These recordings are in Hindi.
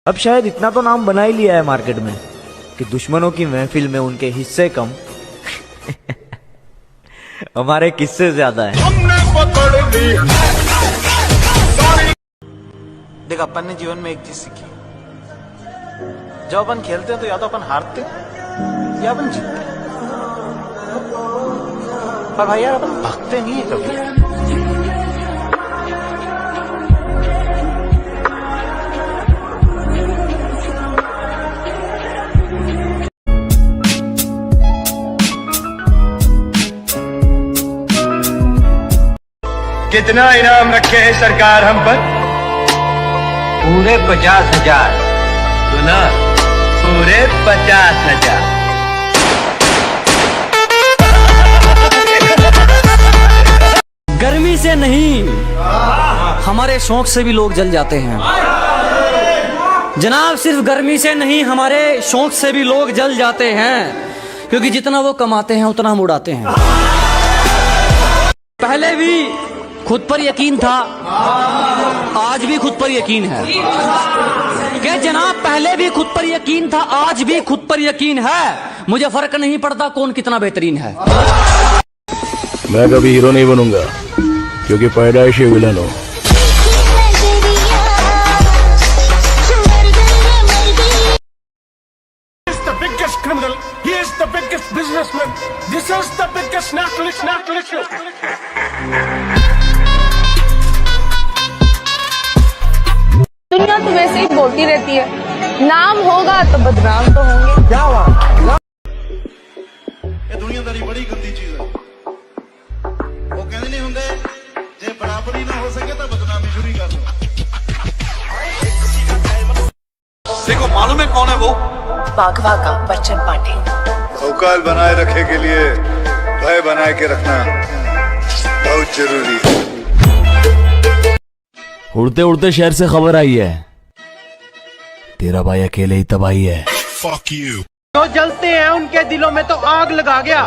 अब शायद इतना तो नाम बना ही लिया है मार्केट में कि दुश्मनों की महफिल में उनके हिस्से कम हमारे किस्से ज्यादा है। देख, अपन ने जीवन में एक चीज सीखी, जब अपन खेलते हैं तो या तो अपन हारते या अपन जीतते हैं, पर भाई यार अपन भागते नहीं है कभी। कितना इनाम रखे है सरकार हम पर? पूरे 50,000। सुना, पूरे 50,000। गर्मी से नहीं, हमारे शौक से भी लोग जल जाते हैं जनाब। सिर्फ गर्मी से नहीं, हमारे शौक से भी लोग जल जाते हैं, क्योंकि जितना वो कमाते हैं उतना हम उड़ाते हैं। पहले भी खुद पर यकीन था, आज भी खुद पर यकीन है। क्या जनाब, पहले भी खुद पर यकीन था, आज भी खुद पर यकीन है। मुझे फर्क नहीं पड़ता कौन कितना बेहतरीन है। मैं कभी हीरो नहीं बनूंगा, क्योंकि पैदाइश ही विलन हो। He is the biggest businessman. This is the biggest national issue. दुनिया तो वैसे ही बोलती रहती है, नाम होगा तो बदनाम तो होंगे। क्या हुआ? ਇਹ ਦੁਨੀਆਦਾਰੀ ਬੜੀ ਗੰਦੀ ਚੀਜ਼ ਹੈ। ਉਹ ਕਹਿੰਦੇ ਨਹੀਂ ਹੁੰਦੇ, ਜੇ ਬਰਾਬਰੀ ਨਾ ਹੋ सके तो बदनामी शुरू कर दो। देखो, मालूम है कौन है वो? बाघवा का बच्चन पाटिल। औकात बनाए रखे के लिए भय बनाए के रखना बहुत जरूरी है। उड़ते उड़ते शहर से खबर आई है, तेरा भाई अकेले ही तबाही है। Fuck you। जो जलते हैं उनके दिलों में तो आग लगा गया,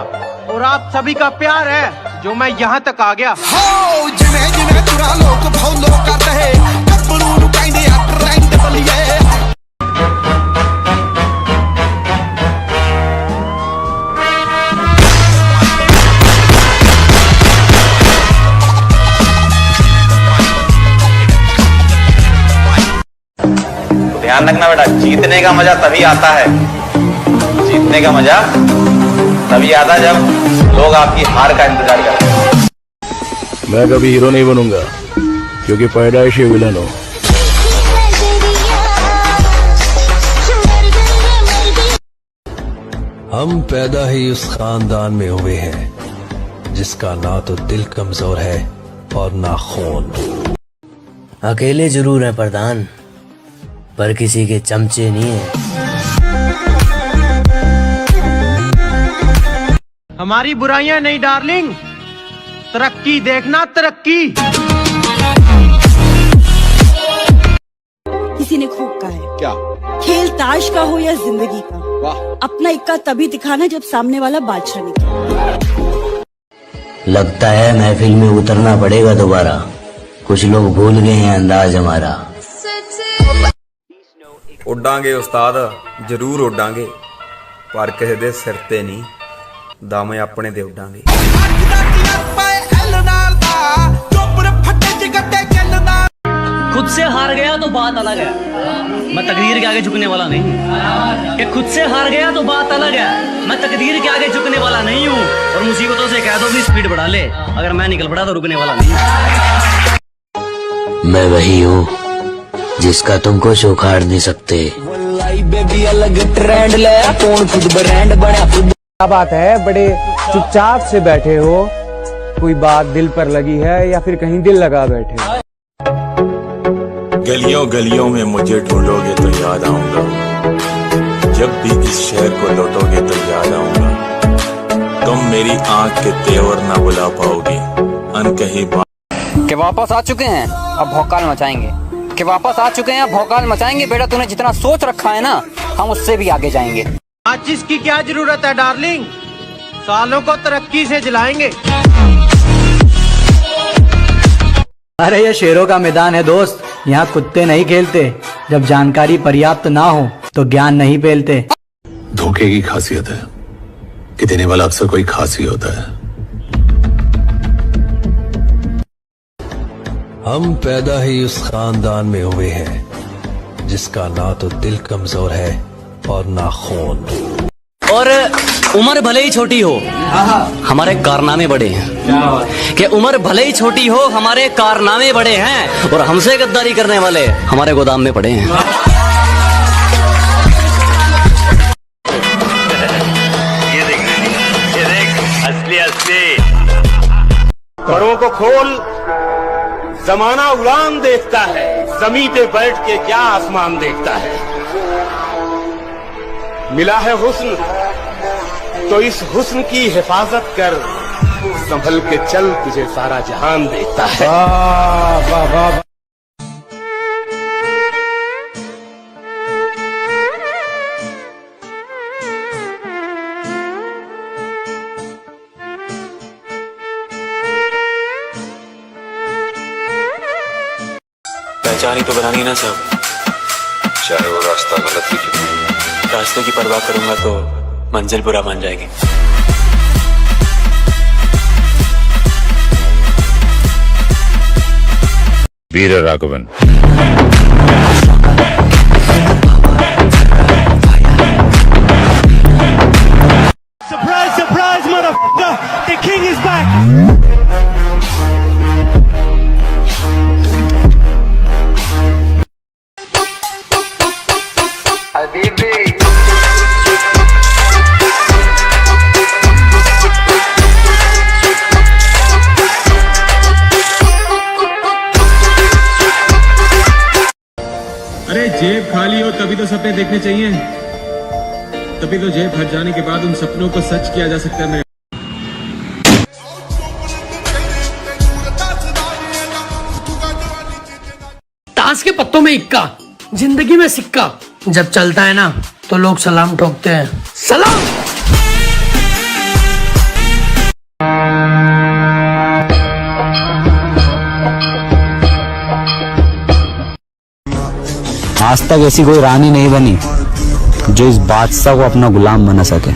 और आप सभी का प्यार है जो मैं यहाँ तक आ गया। जिन्हें जिन्हें तुरा लोग फॉलो करते हैं, कपड़ों नु कहंदे आ ट्रेंड बलिए। ध्यान रखना बेटा, जीतने का मजा तभी आता है, जीतने का मजा तभी आता जब लोग आपकी हार का इंतजार करते हैं। मैं कभी हीरो नहीं बनूंगा, क्योंकि पैदाइश ही विलन हो। हम पैदा ही उस खानदान में हुए हैं जिसका ना तो दिल कमजोर है और ना खून। अकेले जरूर है प्रधान, पर किसी के चमचे नहीं है। हमारी बुराइयां नहीं डार्लिंग, तरक्की देखना, तरक्की। किसी ने खूब कहा है, क्या? खेल ताश का हो या जिंदगी का, अपना इक्का तभी दिखाना जब सामने वाला बादशाह निकले। लगता है महफिल में उतरना पड़ेगा दोबारा, कुछ लोग भूल गए हैं अंदाज हमारा। उड़ांगे उस्ताद, जरूर उड़ांगे, पर किसी दे सिर ते नहीं, दम अपने दे उड़ांगे। खुद से हार गया तो बात अलग है, मैं तकदीर के आगे झुकने वाला नहीं। कि खुद से हार गया तो बात अलग है, मैं तकदीर के आगे झुकने वाला नहीं हूँ। और मुसीबतों से कह दो भी स्पीड बढ़ा ले, अगर मैं निकल पड़ा तो रुकने वाला नहीं। मैं वही हूँ जिसका तुमको चौखाड़ नहीं सकते। बेबी अलग ट्रेंड ले, कौन खुद ब्रांड बना खुद। क्या बात है, बड़े चुपचाप से बैठे हो, कोई बात दिल पर लगी है या फिर कहीं दिल लगा बैठे? गलियों गलियों में मुझे ढूंढोगे तो याद आऊंगा, जब भी इस शहर को लौटोगे तो याद आऊंगा। तुम मेरी आंख के तेवर ना बुला पाओगी, अनकही बात। के वापस आ चुके हैं, अब भौकाल मचाएंगे। के वापस आ चुके हैं, अब भौकाल मचाएंगे। बेटा तूने जितना सोच रखा है ना, हम उससे भी आगे जाएंगे। आज इसकी क्या जरूरत है डार्लिंग, सालों को तरक्की से जलाएंगे। अरे ये शेरों का मैदान है दोस्त, यहाँ कुत्ते नहीं खेलते, जब जानकारी पर्याप्त ना हो तो ज्ञान नहीं फैलते। धोखे की खासियत है कि देने वाला अक्सर कोई खास ही होता है। हम पैदा ही उस खानदान में हुए हैं जिसका ना तो दिल कमजोर है और ना खून। और उम्र भले ही छोटी हो, हमारे कारनामे बड़े हैं। कि उम्र भले ही छोटी हो, हमारे कारनामे बड़े हैं, और हमसे गद्दारी करने वाले हमारे गोदाम में पड़े हैं। परों को खोल, जमाना उड़ान देखता है, जमीन पे बैठ के क्या आसमान देखता है। मिला है हुस्न तो इस हुस्न की हिफाजत कर, संभल के चल तुझे सारा जहान देखता है। वाह वाह वाह। पहचान ही तो बनानी ना सब, चाहे वो रास्ता गलत ही क्यों। रास्ते की परवाह करूंगा तो मंजिल बुरा मान जाएगी। वीर Raghavan. Surprise, surprise, motherfucker! The king is back! अरे जेब खाली हो तभी तो सपने देखने चाहिए, तभी तो जेब भर जाने के बाद उन सपनों को सच किया जा सकता है। ताश के पत्तों में इक्का, जिंदगी में सिक्का। जब चलता है ना तो लोग सलाम ठोकते हैं। सलाम। आज तक ऐसी कोई रानी नहीं बनी जो इस बादशाह को अपना गुलाम बना सके।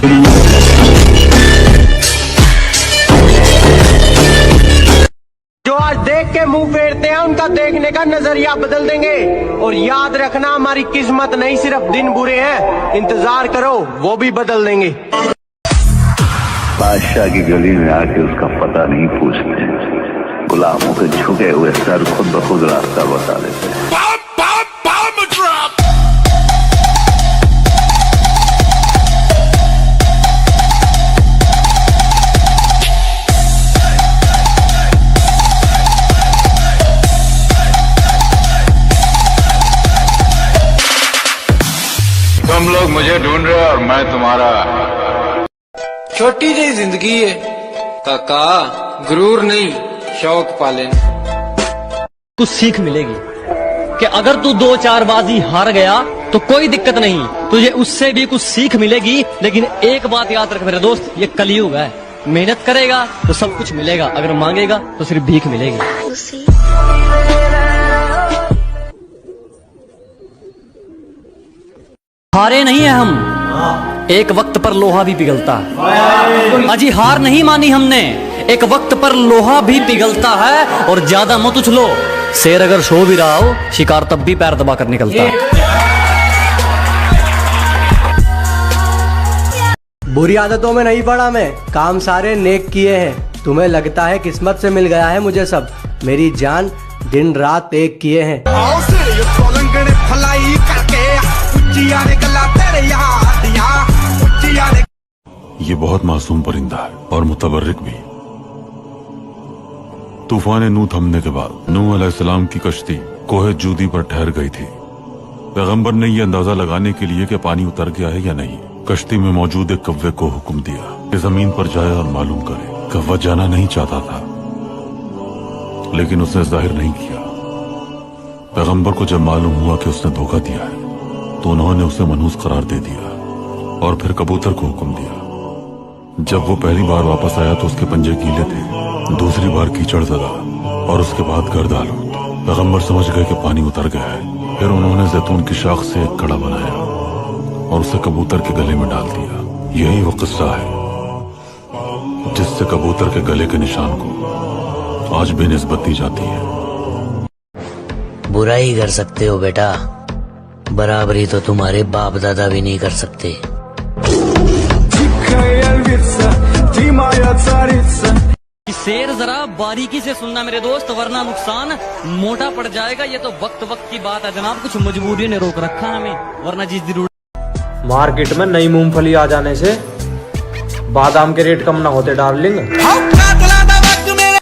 जो आज देख के मुंह फेरते हैं, उनका देखने का नजरिया बदल देंगे। और याद रखना, हमारी किस्मत नहीं सिर्फ दिन बुरे हैं, इंतजार करो वो भी बदल देंगे। बादशाह की गली में आके उसका पता नहीं पूछते, गुलामों के झुके हुए सर खुद ब खुद रास्ता बता देते हैं। तुम लोग मुझे ढूंढ रहे हो और मैं तुम्हारा। छोटी जी जिंदगी है काका, गुरूर नहीं शौक पाले। कुछ सीख मिलेगी कि अगर तू 2-4 बाजी हार गया तो कोई दिक्कत नहीं, तुझे उससे भी कुछ सीख मिलेगी। लेकिन एक बात याद रख मेरे दोस्त, ये कलयुग है। मेहनत करेगा तो सब कुछ मिलेगा, अगर मांगेगा तो सिर्फ भीख मिलेगी। हारे नहीं है हम, एक वक्त पर लोहा भी पिघलता है। अजी हार नहीं मानी हमने, एक वक्त पर लोहा भी पिघलता है। और ज्यादा मत उछलो, शेर अगर सो भी रहा हो, शिकार तब भी पैर दबा कर निकलता है। बुरी आदतों में नहीं पड़ा मैं, काम सारे नेक किए हैं। तुम्हें लगता है किस्मत से मिल गया है मुझे सब, मेरी जान दिन रात एक किए हैं। ये बहुत मासूम परिंदा है और मुतबर्रिक भी। तूफान नू थमने के बाद नूह अलैहिस्सलाम की कश्ती कोहे जूदी पर ठहर गई थी। पैगंबर ने यह अंदाजा लगाने के लिए कि पानी उतर गया है या नहीं, कश्ती में मौजूद एक कव्वे को हुक्म दिया कि जमीन पर जाए और मालूम करे। कव्वा जाना नहीं चाहता था, लेकिन उसने जाहिर नहीं किया। पैगंबर को जब मालूम हुआ कि उसने धोखा दिया है तो उन्होंने उसे मनहूस करार दे दिया और फिर कबूतर को हुक्म दिया। जब वो पहली बार वापस आया तो उसके पंजे गीले थे, दूसरी बार कीचड़ ज़दा और उसके बाद गर्द आलूद। पैगंबर समझ गए कि पानी उतर गया है। फिर उन्होंने जैतून की शाख से एक कड़ा बनाया और उसे कबूतर के गले में डाल दिया। यही वो किस्सा है जिससे कबूतर के गले के निशान को आज भी निस्बत दी जाती है। बुराई कर सकते हो बेटा, बराबरी तो तुम्हारे बाप दादा भी नहीं कर सकते। शेर जरा बारीकी से सुनना मेरे दोस्त, वरना नुकसान मोटा पड़ जाएगा। ये तो वक्त वक्त की बात है जनाब, कुछ मजबूरी ने रोक रखा हमें, वरना जिस जरूर मार्केट में नई मूंगफली आ जाने से बादाम के रेट कम ना होते डार्लिंग।